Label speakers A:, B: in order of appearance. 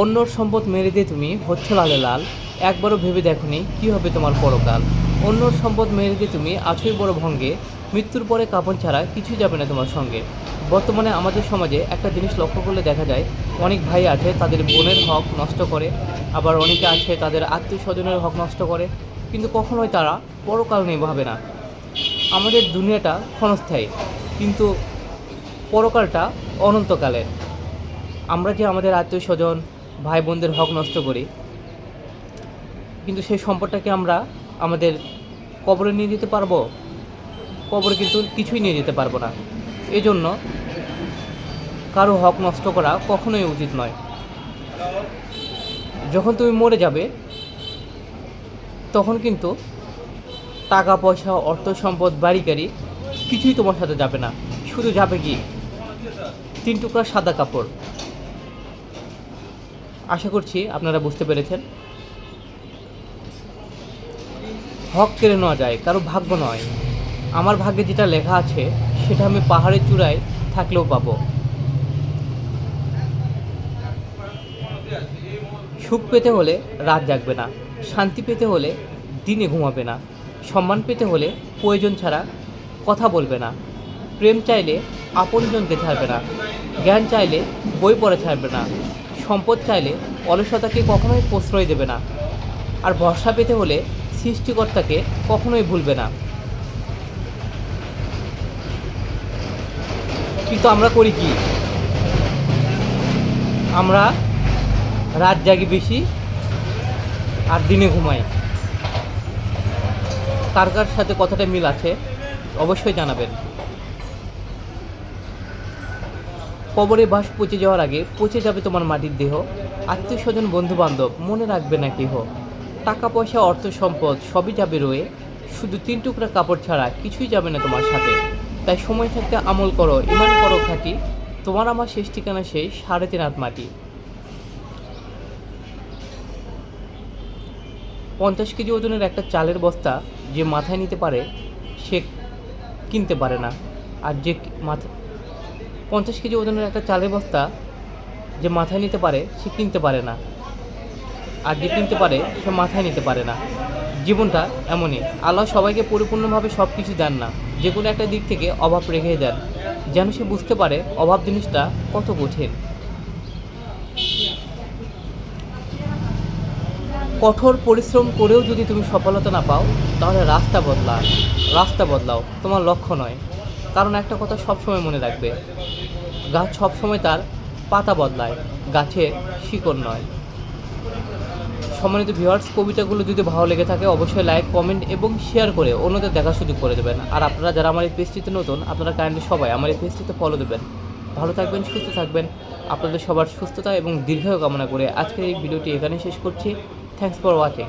A: অন্যর সম্পদ মেরে দিয়ে তুমি হচ্ছ লালে লাল, একবারও ভেবে দেখোনি কী হবে তোমার পরকাল। অন্যর সম্পদ মেরে দিয়ে তুমি আছোই বড় ভঙ্গে, মৃত্যুর পরে কাপন ছাড়া কিছুই যাবে না তোমার সঙ্গে। বর্তমানে আমাদের সমাজে একটা জিনিস লক্ষ্য করলে দেখা যায়, অনেক ভাই আছে তাদের বোনের হক নষ্ট করে, আবার অনেকে আছে তাদের আত্মীয় স্বজনের হক নষ্ট করে, কিন্তু কখনোই তারা পরকাল নিয়ে ভাবে না। আমাদের দুনিয়াটা ক্ষণস্থায়ী, কিন্তু পরকালটা অনন্তকালের। আমরা যে আমাদের আত্মীয় স্বজন ভাই বোনদের হক নষ্ট করি, কিন্তু সেই সম্পদটাকে আমরা আমাদের কবরে নিয়ে যেতে পারবো? কবরে কিন্তু কিছুই নিয়ে যেতে পারবো না। এজন্য কারো হক নষ্ট করা কখনোই উচিত নয়। যখন তুমি মরে যাবে তখন কিন্তু টাকা পয়সা অর্থ সম্পদ বাড়ি গাড়ি কিছুই তোমার সাথে যাবে না। শুধু যাবে কি 3 টুকরা সাদা কাপড়। আশা করছি আপনারা বুঝতে পেরেছেন। হক কেড়ে নেওয়া যায়, কারো ভাগ্য নয়। আমার ভাগ্যে যেটা লেখা আছে সেটা আমি পাহাড়ের চূড়ায় থাকলেও পাবো। সুখ পেতে হলে রাত জাগবে না, শান্তি পেতে হলে দিনে ঘুমাবে না, সম্মান পেতে হলে প্রয়োজন ছাড়া কথা বলবে না, প্রেম চাইলে আপনজনকে ছাড়বে না, জ্ঞান চাইলে বই পড়া ছাড়বে না, সম্পদ চাইলে অলসতাকে কখনোই প্রশ্রয় দেবে না, আর ভরসা পেতে হলে সৃষ্টিকর্তাকে কখনোই ভুলবে না। কিন্তু আমরা করি কি? আমরা রাত জাগি বেশি আর দিনে ঘুমাই। কার কার সাথে কথাটা মিল আছে অবশ্যই জানাবেন। কবরে বাস পচে যাওয়ার আগে পচে যাবে তোমার মাটির দেহ, আত্মীয় স্বজন বন্ধু বান্ধব মনে রাখবে না কেহ। টাকা পয়সা অর্থ সম্পদ সবই যাবে রয়ে, শুধু 3 টুকরা কাপড় ছাড়া কিছুই যাবে না তোমার সাথে। তাই সময় থাকতে আমল করো, ইমান করো খাঁটি, তোমার আমার শেষ ঠিকানা সেই 3.5 হাত মাটি। 50 কেজি ওজনের একটা চালের বস্তা যে মাথায় নিতে পারে সে কিনতে পারে না। আর যে 50 কেজি ওজনের একটা চালের বস্তা যে মাথায় নিতে পারে সে কিনতে পারে না, আর যে কিনতে পারে সে মাথায় নিতে পারে না। জীবনটা এমনই, আল্লাহ সবাইকে পরিপূর্ণভাবে সব কিছু দেন না, যে কোনো একটা দিক থেকে অভাব রেখে দেন, যেন সে বুঝতে পারে অভাব জিনিসটা কত কঠিন। কঠোর পরিশ্রম করেও যদি তুমি সফলতা না পাও, তাহলে রাস্তা বদলাও, তোমার লক্ষ্য নয়। কারণ একটা কথা সবসময় মনে রাখবে, গাছ সবসময় তার পাতা বদলায়, গাছের শিকড় নয়। সম্মানিত ভিউয়ার্স, কবিতাগুলো যদি ভালো লেগে থাকে অবশ্যই লাইক কমেন্ট এবং শেয়ার করে অন্যদের দেখার সুযোগ করে দেবেন। আর আপনারা যারা আমার এই পেজটিতে নতুন, আপনারা কাইন্ডলি সবাই আমার এই পেজটিতে ফলো দেবেন। ভালো থাকবেন, সুস্থ থাকবেন। আপনাদের সবার সুস্থতা এবং দীর্ঘায়ু কামনা করে আজকের এই ভিডিওটি এখানেই শেষ করছি। Thanks for watching.